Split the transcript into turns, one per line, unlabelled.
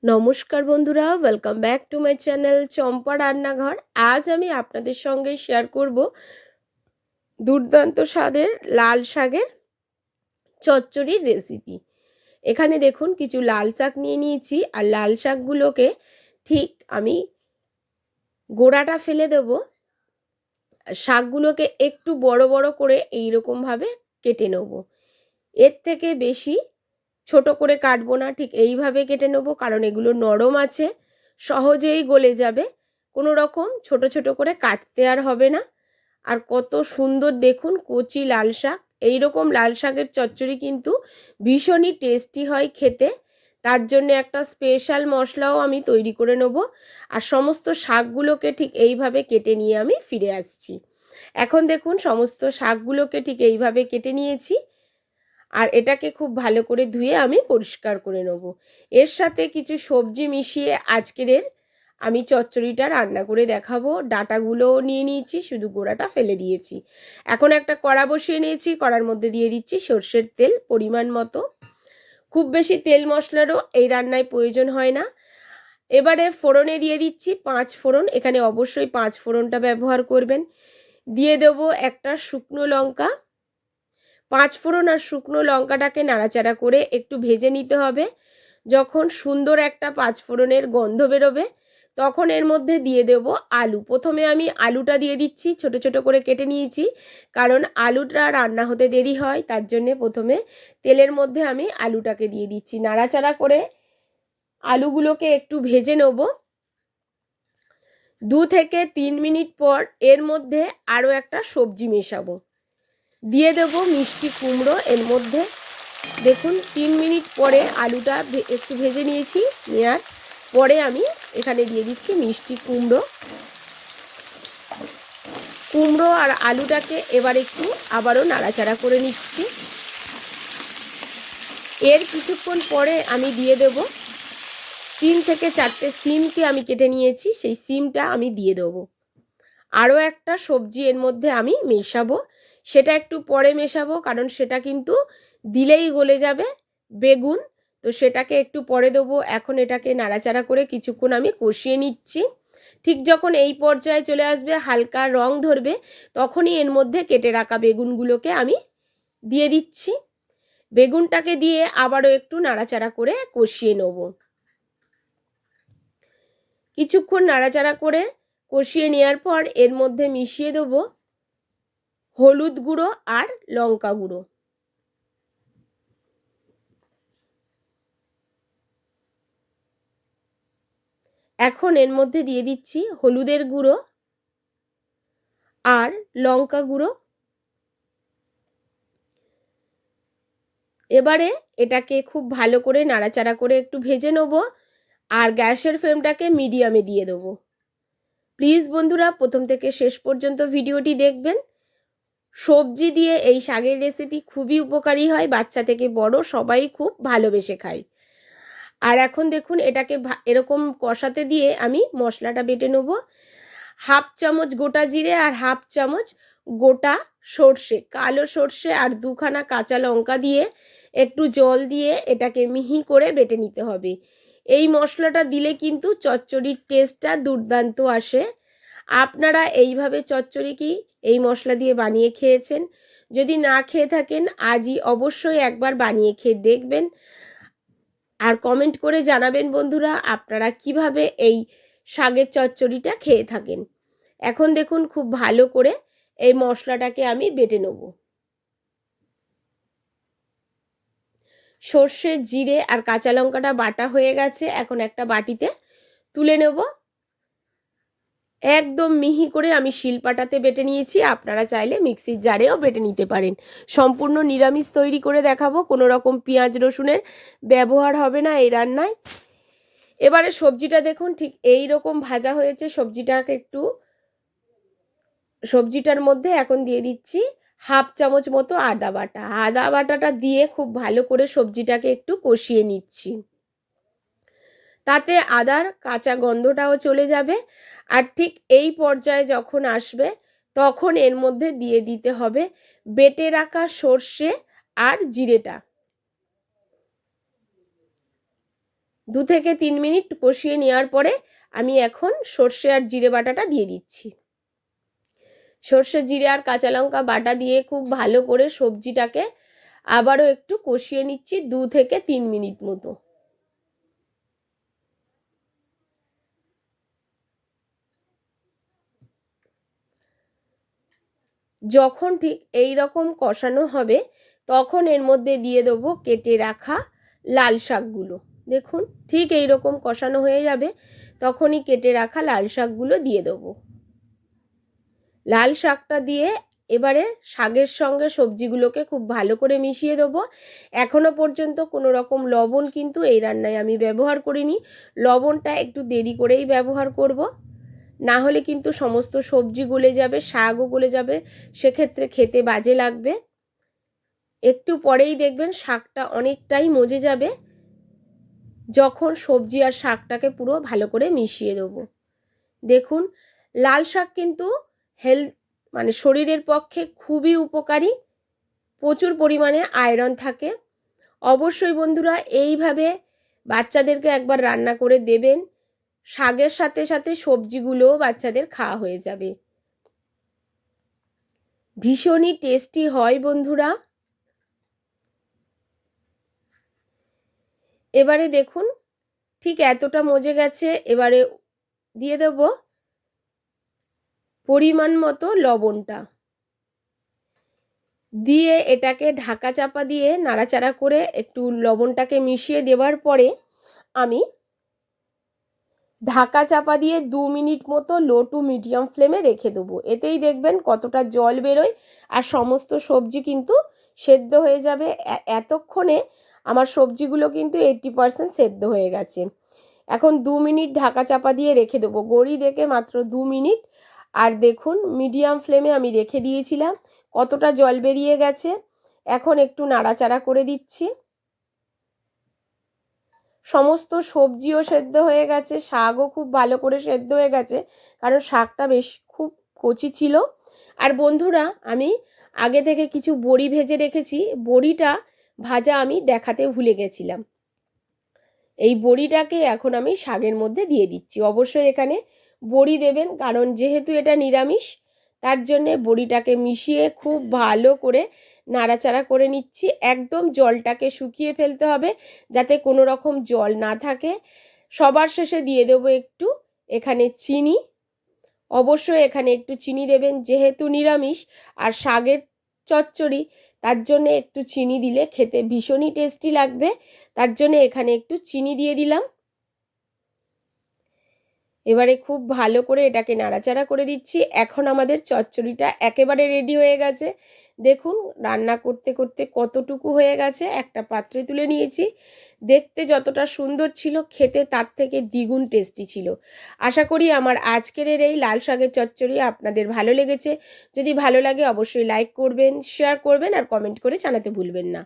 নমস্কার বন্ধুরা, welcome back to my channel Champa Rannaghar. আজ আমি আপনাদের সঙ্গে শেয়ার করব দুর্দান্ত স্বাদের লাল শাকের চচ্চড়ির রেসিপি। এখানে দেখুন কিছু লাল শাক নিয়ে নিয়েছি, আর লাল শাকগুলোকে ঠিক আমি গোড়াটা ফেলে দেব। শাকগুলোকে একটু বড় বড় করে এইরকমভাবে কেটে নেব। এর থেকে বেশি ছোট করে কাটবো না, ঠিক এইভাবে কেটে নেবো, কারণ এগুলো নরম আছে, সহজেই গলে যাবে। কোনো রকম ছোট ছোট করে কাটতে আর হবে না। আর কত সুন্দর দেখুন কচি লাল শাক। এইরকম লাল শাকের চচ্চড়ি কিন্তু ভীষণই টেস্টি হয় খেতে। তার জন্য একটা স্পেশাল মশলাও আমি তৈরি করে নেব। আর সমস্ত শাকগুলোকে ঠিক এইভাবে কেটে নিয়ে আমি ফিরে আসছি। এখন দেখুন সমস্ত শাকগুলোকে ঠিক এইভাবে কেটে নিয়েছি, আর এটাকে খুব ভালো করে ধুয়ে আমি পরিষ্কার করে নেব। এর সাথে কিছু সবজি মিশিয়ে আজকের আমি চচ্চড়িটা রান্না করে দেখাবো। ডাঁটাগুলোও নিয়ে নিয়েছি, শুধু গোড়াটা ফেলে দিয়েছি। এখন একটা কড়া বসিয়ে নিয়েছি, কড়ার মধ্যে দিয়ে দিচ্ছি সর্ষের তেল পরিমাণ মতো। খুব বেশি তেল মশলারও এই রান্নায় প্রয়োজন হয় না। এবারে ফোড়নে দিয়ে দিচ্ছি 5 ফোড়ন। এখানে অবশ্যই 5 ফোড়নটা ব্যবহার করবেন। দিয়ে দেবো একটা শুকনো লঙ্কা। 5 ফোড়ন আর শুকনো লঙ্কাটাকে নাড়াচাড়া করে একটু ভেজে নিতে হবে। যখন সুন্দর একটা 5 ফোড়নের গন্ধ বেরোবে, তখন এর মধ্যে দিয়ে দেব আলু। প্রথমে আমি আলুটা দিয়ে দিচ্ছি, ছোট ছোট করে কেটে নিয়েছি, কারণ আলুটা রান্না হতে দেরি হয়, তার জন্যে প্রথমে তেলের মধ্যে আমি আলুটাকে দিয়ে দিচ্ছি। নাড়াচাড়া করে আলুগুলোকে একটু ভেজে নেব। 2 থেকে 3 মিনিট পর এর মধ্যে আরও একটা সবজি মেশাবো। দিয়ে দেবো মিষ্টি কুমড়ো এর মধ্যে। দেখুন 3 মিনিট পরে আলুটা একটু ভেজে নিয়েছি, নেওয়ার পরে আমি এখানে দিয়ে দিচ্ছি মিষ্টি কুমড়ো আর আলুটাকে এবার একটু আবারও নাড়াচাড়া করে নিচ্ছি। এর কিছুক্ষণ পরে আমি দিয়ে দেব 3 থেকে 4টে সিমকে আমি কেটে নিয়েছি, সেই সিমটা আমি দিয়ে দেবো। আরও একটা সবজি এর মধ্যে আমি মেশাবো, সেটা একটু পরে মেশাবো, কারণ সেটা কিন্তু দিলেই গলে যাবে, বেগুন। তো সেটাকে একটু পরে দেবো। এখন এটাকে নাড়াচাড়া করে কিছুক্ষণ আমি কষিয়ে নিচ্ছি। ঠিক যখন এই পর্যায়ে চলে আসবে, হালকা রং ধরবে, তখনই এর মধ্যে কেটে রাখা বেগুনগুলোকে আমি দিয়ে দিচ্ছি। বেগুনটাকে দিয়ে আবারও একটু নাড়াচাড়া করে কষিয়ে নেব। কিছুক্ষণ নাড়াচাড়া করে কষিয়ে নেওয়ার পর এর মধ্যে মিশিয়ে দেবো হলুদ গুঁড়ো আর লঙ্কা গুঁড়ো। এখন এর মধ্যে দিয়ে দিচ্ছি হলুদের গুঁড়ো আর লঙ্কা গুঁড়ো। এবারে এটাকে খুব ভালো করে নাড়াচাড়া করে একটু ভেজে নেব, আর গ্যাসের ফ্লেমটাকে মিডিয়ামে দিয়ে দেবো। প্লিজ বন্ধুরা প্রথম থেকে শেষ পর্যন্ত ভিডিওটি দেখবেন। সবজি দিয়ে এই শাকের রেসিপি খুবই উপকারী হয়, বাচ্চা থেকে বড় সবাই খুব ভালোবেসে খায়। আর এখন দেখুন এটাকে এরকম কষাতে দিয়ে আমি মশলাটা বেটে নেব। 1/2 চামচ গোটা জিরে আর 1/2 চামচ গোটা সর্ষে, কালো সর্ষে, আর 2খানা কাঁচা লঙ্কা দিয়ে একটু জল দিয়ে এটাকে মিহি করে বেটে নিতে হবে। এই মশলাটা দিলে কিন্তু চচ্চড়ির টেস্টটা দুর্দান্ত আসে। আপনারা এইভাবে চচ্চড়ি কি এই মশলা দিয়ে বানিয়ে খেয়েছেন? যদি না খেয়ে থাকেন, আজই অবশ্যই একবার বানিয়ে খেয়ে দেখবেন, আর কমেন্ট করে জানাবেন বন্ধুরা আপনারা কিভাবে এই শাকের চচ্চড়িটা খেয়ে থাকেন। এখন দেখুন খুব ভালো করে এই মশলাটাকে আমি বেটে নেব। সর্ষে, জিরে আর কাঁচা লঙ্কাটা বাটা হয়ে গেছে, এখন একটা বাটিতে তুলে নেব। একদম মিহি করে আমি শিলপাটাতে বেটে নিয়েছি, আপনারা চাইলে মিক্সির জারেও বেটে নিতে পারেন। সম্পূর্ণ নিরামিষ তৈরি করে দেখাবো, কোনো রকম পেঁয়াজ রসুনের ব্যবহার হবে না এই রান্নায়। এবারে সবজিটা দেখুন ঠিক এই রকম ভাজা হয়েছে। সবজিটার মধ্যে এখন দিয়ে দিচ্ছি 1/2 চামচ মতো আদা বাটা। আদা বাটাটা দিয়ে খুব ভালো করে সবজিটাকে একটু কষিয়ে নিচ্ছি, তাতে আদার কাঁচা গন্ধটাও চলে যাবে। আর ঠিক এই পর্যায়ে যখন আসবে, তখন এর মধ্যে দিয়ে দিতে হবে বেটে রাখা সর্ষে আর জিরেটা। 2 থেকে 3 মিনিট কষিয়ে নেওয়ার পরে আমি এখন সর্ষে আর জিরে বাটাটা দিয়ে দিচ্ছি। সর্ষে জিরে আর কাঁচা লঙ্কা বাটা দিয়ে খুব ভালো করে সবজিটাকে আবারও একটু কষিয়ে নিচ্ছি 2 থেকে 3 মিনিট মতো। যখন ঠিক এই রকম কষানো হবে তখন এর মধ্যে দিয়ে দেবো কেটে রাখা লাল শাকগুলো। দেখুন ঠিক এই রকম কষানো হয়ে যাবে তখনই কেটে রাখা লাল শাকগুলো দিয়ে দেবো। লাল শাকটা দিয়ে এবারে শাকের সঙ্গে সবজিগুলোকে খুব ভালো করে মিশিয়ে দেবো। এখনো পর্যন্ত কোনো রকম লবণ কিন্তু এই রান্নায় আমি ব্যবহার করিনি। লবণটা একটু দেরি করেই ব্যবহার করব, না হলে কিন্তু সমস্ত সবজি গলে যাবে, শাকও গলে যাবে, সেক্ষেত্রে খেতে বাজে লাগবে। একটু পরেই দেখবেন শাকটা অনেকটাই মজে যাবে যখন সবজি আর শাকটাকে পুরো ভালো করে মিশিয়ে দেবো। দেখুন লাল শাক কিন্তু মানে শরীরের পক্ষে খুবই উপকারী, প্রচুর পরিমাণে আয়রন থাকে। অবশ্যই বন্ধুরা এইভাবে বাচ্চাদেরকে একবার রান্না করে দেবেন, শাকের সাথে সাথে সবজিগুলোও বাচ্চাদের খাওয়া হয়ে যাবে। ভীষণই টেস্টি হয় বন্ধুরা। এবারে দেখুন ঠিক এতটা মজে গেছে, এবারে দিয়ে দেব পরিমাণ মতো লবণটা, দিয়ে এটাকে ঢাকা চাপা দিয়ে নাড়াচাড়া করে একটু লবণটাকে মিশিয়ে দেওয়ার পরে আমি ঢাকা চাপা দিয়ে 2 মিনিট মতো লো টু মিডিয়াম ফ্লেমে রেখে দেবো। এতেই দেখবেন কতটা জল বেরোয় আর সমস্ত সবজি কিন্তু সেদ্ধ হয়ে যাবে। এতক্ষণে আমার সবজিগুলো কিন্তু 80% সেদ্ধ হয়ে গেছে। এখন 2 মিনিট ঢাকা চাপা দিয়ে রেখে দেবো, গড়ি দেখে মাত্র 2 মিনিট। আর দেখুন মিডিয়াম ফ্লেমে আমি রেখে দিয়েছিলাম, কতটা জল বেরিয়ে গেছে। এখন একটু নাড়াচাড়া করে দিচ্ছি। সমস্ত সবজিও সেদ্ধ হয়ে গেছে, শাকও খুব ভালো করে সেদ্ধ হয়ে গেছে, কারণ শাকটা বেশ খুব কচি ছিল। আর বন্ধুরা আমি আগে থেকে কিছু বড়ি ভেজে রেখেছি, বড়িটা ভাজা আমি দেখাতে ভুলে গেছিলাম। এই বড়িটাকে এখন আমি শাকের মধ্যে দিয়ে দিচ্ছি। অবশ্যই এখানে বড়ি দেবেন, কারণ যেহেতু এটা নিরামিষ তার জন্যে বড়িটাকে মিশিয়ে খুব ভালো করে নাড়াচাড়া করে নিচ্ছি। একদম জলটাকে শুকিয়ে ফেলতে হবে যাতে কোনো রকম জল না থাকে। সবার শেষে দিয়ে দেবো একটু এখানে চিনি। অবশ্যই এখানে একটু চিনি দেবেন, যেহেতু নিরামিষ আর শাকের চচ্চড়ি, তার জন্য একটু চিনি দিলে খেতে ভীষণই টেস্টি লাগবে। তার জন্য এখানে একটু চিনি দিয়ে দিলাম। এবারে খুব ভালো করে এটাকে নাড়াচাড়া করে দিচ্ছি। এখন আমাদের চচ্চড়িটা একেবারে রেডি হয়ে গেছে। দেখুন রান্না করতে করতে কতটুকু হয়ে গেছে, একটা পাত্রে তুলে নিয়েছি। দেখতে যতটা সুন্দর ছিল, খেতে তার থেকে দ্বিগুণ টেস্টি ছিল। আশা করি আমার আজকের এই লাল শাকের চচ্চড়ি আপনাদের ভালো লেগেছে। যদি ভালো লাগে অবশ্যই লাইক করবেন, শেয়ার করবেন আর কমেন্ট করে জানাতে ভুলবেন না।